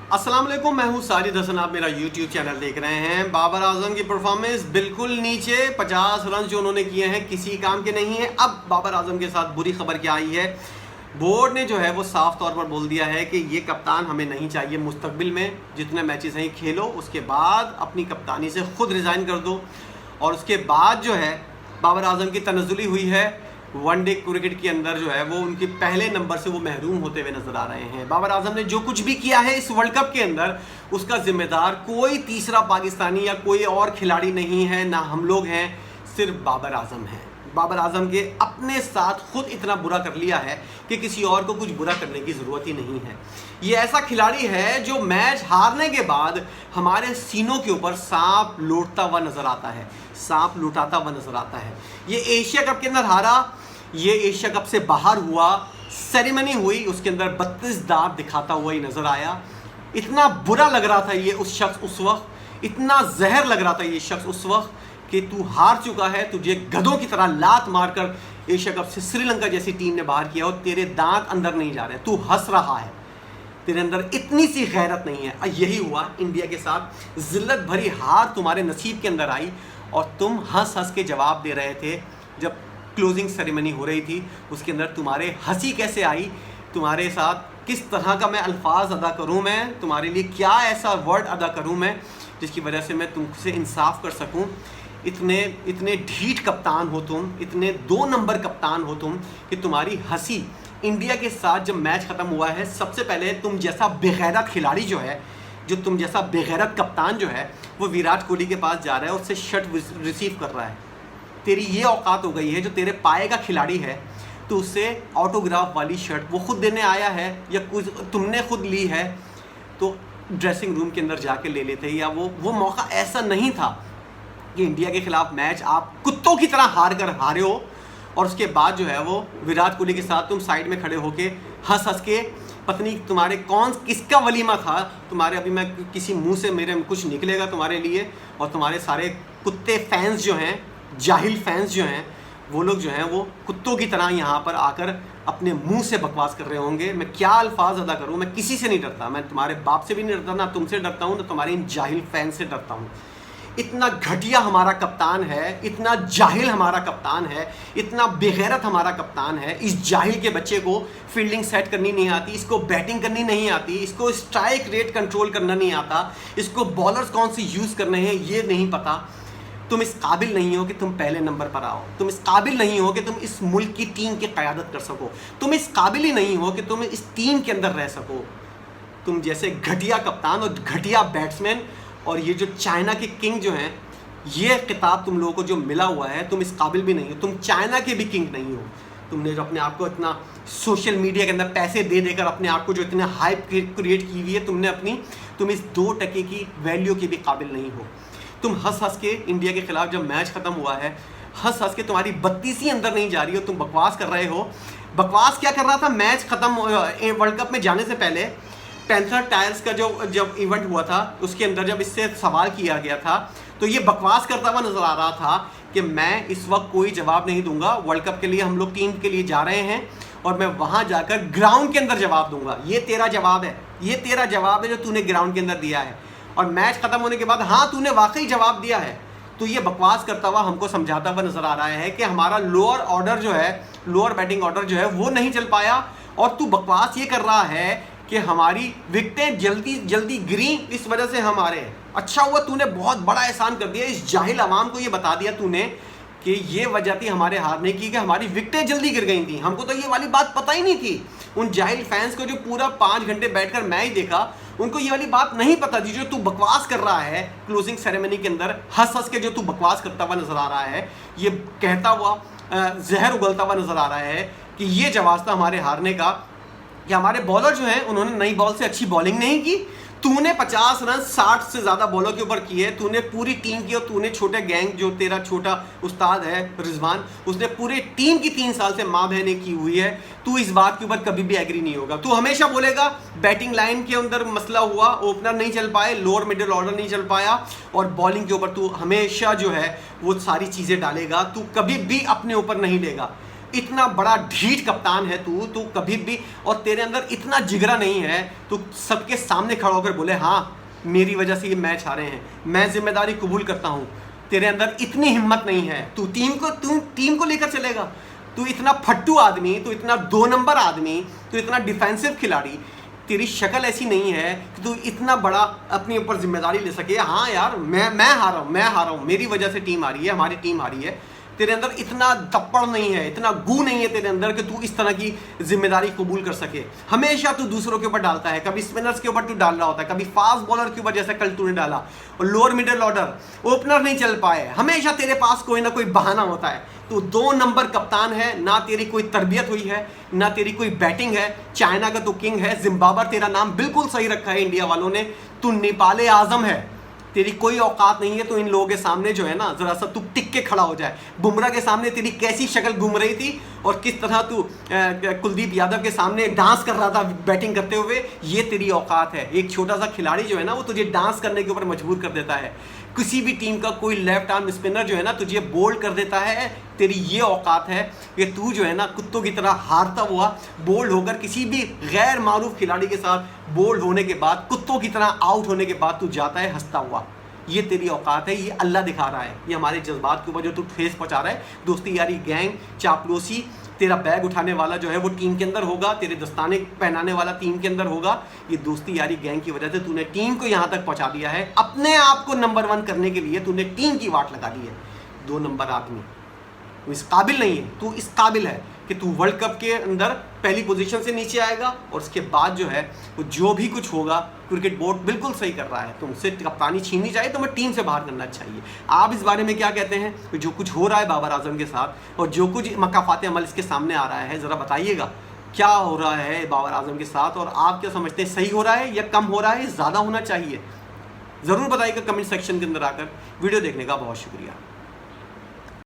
अस्सलाम वालेकुम, मैं हूं साजिद हसन। आप मेरा YouTube चैनल देख रहे हैं। बाबर आजम की परफॉर्मेंस बिल्कुल नीचे, 50 रन जो उन्होंने किए हैं किसी काम के नहीं है। अब बाबर आजम के साथ बुरी खबर क्या आई है, बोर्ड ने जो है वो साफ तौर पर बोल दिया है कि ये कप्तान हमें नहीं चाहिए। मुस्तकबिल में जितने मैचेस हैं खेलो, उसके बाद अपनी कप्तानी से खुद रिज़ाइन कर दो। और उसके बाद जो है बाबर आजम की तनज़ुली हुई है वनडे क्रिकेट के अंदर, जो है वो उनके पहले नंबर से वो महरूम होते हुए नजर आ रहे हैं। बाबर आजम ने जो कुछ भी किया है इस वर्ल्ड कप के अंदर, उसका जिम्मेदार कोई तीसरा पाकिस्तानी या कोई और खिलाड़ी नहीं है, ना हम लोग हैं, सिर्फ बाबर आजम है। बाबर आजम के अपने साथ खुद इतना बुरा कर लिया है कि किसी और को कुछ बुरा करने की ज़रूरत ही नहीं है। ये ऐसा खिलाड़ी है जो मैच हारने के बाद हमारे सीनों के ऊपर सांप लौटता हुआ नज़र आता है, सांप लुटाता हुआ नज़र आता है। ये एशिया कप के अंदर हारा, ये एशिया कप से बाहर हुआ, सेरेमनी हुई, उसके अंदर 32 दांत दिखाता हुआ ही नज़र आया। इतना बुरा लग रहा था ये उस शख्स उस वक्त, इतना जहर लग रहा था ये शख्स उस वक्त कि तू हार चुका है, तुझे गधों की तरह लात मारकर एशिया कप से श्रीलंका जैसी टीम ने बाहर किया और तेरे दांत अंदर नहीं जा रहे, तू हंस रहा है, तेरे अंदर इतनी सी गैरत नहीं है। यही हुआ इंडिया के साथ, जिल्लत भरी हार तुम्हारे नसीब के अंदर आई और तुम हंस हंस के जवाब दे रहे थे। जब क्लोजिंग सेरेमनी हो रही थी उसके अंदर तुम्हारे हंसी कैसे आई, तुम्हारे साथ किस तरह का मैं अल्फाज अदा करूं, मैं तुम्हारे लिए क्या ऐसा वर्ड अदा करूं मैं जिसकी वजह से मैं तुमसे इंसाफ कर सकूं। इतने ढीठ कप्तान हो तुम, इतने 2 नंबर कप्तान हो तुम कि तुम्हारी हंसी इंडिया के साथ जब मैच ख़त्म हुआ है, सबसे पहले तुम जैसा बेगैरत खिलाड़ी जो है, जो तुम जैसा बेगैरत कप्तान जो है, वो विराट कोहली के पास जा रहा है, उससे शर्ट रिसीव कर रहा है। तेरी ये औकात हो गई है, जो तेरे पाए का खिलाड़ी है, तो उससे ऑटोग्राफ वाली शर्ट वो खुद देने आया है या कुछ तुमने खुद ली है तो ड्रेसिंग रूम के अंदर जाके ले लेते। या वो मौका ऐसा नहीं था कि इंडिया के खिलाफ मैच आप कुत्तों की तरह हारे हो और उसके बाद जो है वो विराट कोहली के साथ तुम साइड में खड़े होके हंस हंस के, पत्नी तुम्हारे किसका वलीमा था तुम्हारे, अभी मैं किसी मुंह से मेरे कुछ निकलेगा तुम्हारे लिए। और तुम्हारे सारे कुत्ते फैंस जो हैं, जाहिल फैंस जो हैं, वो लोग जो हैं वो कुत्तों की तरह यहाँ पर आकर अपने मुंह से बकवास कर रहे होंगे। मैं क्या अल्फाज अदा करूँ, मैं किसी से नहीं डरता, मैं तुम्हारे बाप से भी नहीं डरता, ना तुमसे डरता हूँ, ना तुम्हारे इन जाहिल फैन से डरता हूँ। इतना घटिया हमारा कप्तान है, इतना जाहिल हमारा कप्तान है, इतना बेगैरत हमारा कप्तान है। इस जाहिल के बच्चे को फील्डिंग सेट करनी नहीं आती, इसको बैटिंग करनी नहीं आती, इसको स्ट्राइक रेट कंट्रोल करना नहीं आता, इसको बॉलर्स कौन सी यूज़ करने हैं ये नहीं पता। तुम इस काबिल नहीं हो कि तुम पहले नंबर पर आओ, तुम इस काबिल नहीं हो कि तुम इस मुल्क की टीम की क़यादत कर सको, तुम इस काबिल ही नहीं हो कि तुम इस टीम के अंदर रह सको। तुम जैसे घटिया कप्तान और घटिया बैट्समैन और ये जो चाइना के किंग जो हैं, ये खिताब तुम लोगों को जो मिला हुआ है, तुम इस काबिल भी नहीं हो, तुम चाइना के भी किंग नहीं हो। तुमने जो अपने आप को इतना सोशल मीडिया के अंदर पैसे दे देकर अपने आप को जो इतने हाइप क्रिएट की हुई है तुमने तुम इस 2 टके की वैल्यू के भी काबिल नहीं हो। तुम हंस हंस के इंडिया के खिलाफ जब मैच ख़त्म हुआ है, हंस हंस के तुम्हारी बत्तीसी अंदर नहीं जा रही हो, तुम बकवास कर रहे हो। बकवास क्या कर रहा था, मैच ख़त्म वर्ल्ड कप में जाने से पहले पैंथर टायर्स का जब इवेंट हुआ था उसके अंदर जब इससे सवाल किया गया था तो ये बकवास करता हुआ नज़र आ रहा था कि मैं इस वक्त कोई जवाब नहीं दूंगा, वर्ल्ड कप के लिए हम लोग टीम के लिए जा रहे हैं और मैं वहाँ जाकर ग्राउंड के अंदर जवाब दूंगा। ये तेरा जवाब है, ये तेरा जवाब है जो तूने ग्राउंड के अंदर दिया है। और मैच ख़त्म होने के बाद हाँ तूने वाकई जवाब दिया है, तो ये बकवास करता हुआ हमको समझाता हुआ नज़र आ रहा है कि हमारा लोअर ऑर्डर जो है, लोअर बैटिंग ऑर्डर जो है वो नहीं चल पाया। और तू बकवास ये कर रहा है कि हमारी विकेटें जल्दी गिरी, इस वजह से हम हारे। अच्छा हुआ तूने बहुत बड़ा एहसान कर दिया, इस जाहिल आवाम को ये बता दिया तूने कि ये वजह थी हमारे हारने की कि हमारी विकेटें जल्दी गिर गई थी। हमको तो ये वाली बात पता ही नहीं थी। उन जाहिल फैंस को जो पूरा 5 घंटे बैठकर मैच देखा, उनको ये वाली बात नहीं पता थी जो तू बकवास कर रहा है क्लोजिंग सेरेमनी के अंदर। हंस हंस के जो तू बकवास करता हुआ नज़र आ रहा है, ये कहता हुआ जहर उगलता हुआ नज़र आ रहा है कि ये जवाब था हमारे हारने का कि हमारे बॉलर जो हैं उन्होंने नई बॉल से अच्छी बॉलिंग नहीं की। तूने 50 रन 60 से ज़्यादा बॉलों के ऊपर किए, तूने पूरी टीम की, और तूने छोटे गैंग जो तेरा छोटा उस्ताद है रिजवान, उसने पूरे टीम की 3 साल से माँ बहने की हुई है। तू इस बात के ऊपर कभी भी एग्री नहीं होगा। तू हमेशा बोलेगा बैटिंग लाइन के अंदर मसला हुआ, ओपनर नहीं चल पाए, लोअर मिडिल ऑर्डर नहीं चल पाया, और बॉलिंग के ऊपर तू हमेशा जो है वो सारी चीज़ें डालेगा, तू कभी भी अपने ऊपर नहीं लेगा। इतना बड़ा ढीठ कप्तान है तू तू कभी भी, और तेरे अंदर इतना जिगरा नहीं है तू सबके सामने खड़ा होकर बोले हाँ मेरी वजह से ये मैच हारे हैं, मैं जिम्मेदारी कबूल करता हूँ। तेरे अंदर इतनी हिम्मत नहीं है। तू टीम को लेकर चलेगा। तू इतना फट्टू आदमी, तू इतना 2 नंबर आदमी, तू इतना डिफेंसिव खिलाड़ी, तेरी शक्ल ऐसी नहीं है कि तू इतना बड़ा अपने ऊपर जिम्मेदारी ले सके। हाँ यार मैं हारा हूँ, मेरी वजह से टीम हारी है, हमारी टीम हारी है। तेरे अंदर इतना दप्पड़ नहीं है, इतना गू नहीं है तेरे अंदर कि तू इस तरह की जिम्मेदारी कबूल कर सके। हमेशा तू दूसरों के ऊपर डालता है, कभी स्पिनर्स के ऊपर तू डाल रहा होता है, कभी फास्ट बॉलर के ऊपर जैसे कल तूने डाला, और लोअर मिडिल ऑर्डर ओपनर नहीं चल पाए। हमेशा तेरे पास कोई ना कोई बहाना होता है। तू 2 नंबर कप्तान है, ना तेरी कोई तरबियत हुई है, ना तेरी कोई बैटिंग है। चाइना का तू किंग है, जिम्बाब्वे तेरा नाम बिल्कुल सही रखा है इंडिया वालों ने। तू नेपाले आजम है, तेरी कोई औकात नहीं है। तो इन लोगों के सामने जो है ना जरा सा तू टिक के खड़ा हो जाए। बुमराह के सामने तेरी कैसी शक्ल घूम रही थी और किस तरह तू कुलदीप यादव के सामने डांस कर रहा था बैटिंग करते हुए, ये तेरी औकात है। एक छोटा सा खिलाड़ी जो है ना वो तुझे डांस करने के ऊपर मजबूर कर देता है। किसी भी टीम का कोई लेफ्ट आर्म स्पिनर जो है ना तुझे बोल्ड कर देता है। तेरी ये औकात है कि तू जो है ना कुत्तों की तरह हारता हुआ बोल्ड होकर किसी भी गैर मारूफ खिलाड़ी के साथ बोल्ड होने के बाद, कुत्तों की तरह आउट होने के बाद तू जाता है हंसता हुआ। ये तेरी औकात है, ये अल्लाह दिखा रहा है। ये हमारे जज्बात के ऊपर जो तू ठेस पहुंचा रहा है। दोस्ती यारी गैंग चापलूसी, तेरा बैग उठाने वाला जो है वो टीम के अंदर होगा, तेरे दस्ताने पहनाने वाला टीम के अंदर होगा। ये दोस्ती यारी गैंग की वजह से तूने टीम को यहाँ तक पहुँचा दिया है। अपने आप को नंबर 1 करने के लिए तूने टीम की वाट लगा दी है। 2 नंबर आदमी, तू इस काबिल नहीं है। तू इस काबिल है कि तू वर्ल्ड कप के अंदर पहली पोजीशन से नीचे आएगा, और उसके बाद जो है वो जो भी कुछ होगा, क्रिकेट बोर्ड बिल्कुल सही कर रहा है। तुमसे कप्तानी छीननी चाहिए, तुम्हें टीम से बाहर करना चाहिए। आप इस बारे में क्या कहते हैं? जो कुछ हो रहा है बाबर आजम के साथ और जो कुछ मकाफात अमल इसके सामने आ रहा है, ज़रा बताइएगा क्या हो रहा है बाबर आजम के साथ, और आप क्या समझते हैं सही हो रहा है या कम हो रहा है, ज़्यादा होना चाहिए? ज़रूर बताइएगा कमेंट सेक्शन के अंदर आकर। वीडियो देखने का बहुत शुक्रिया।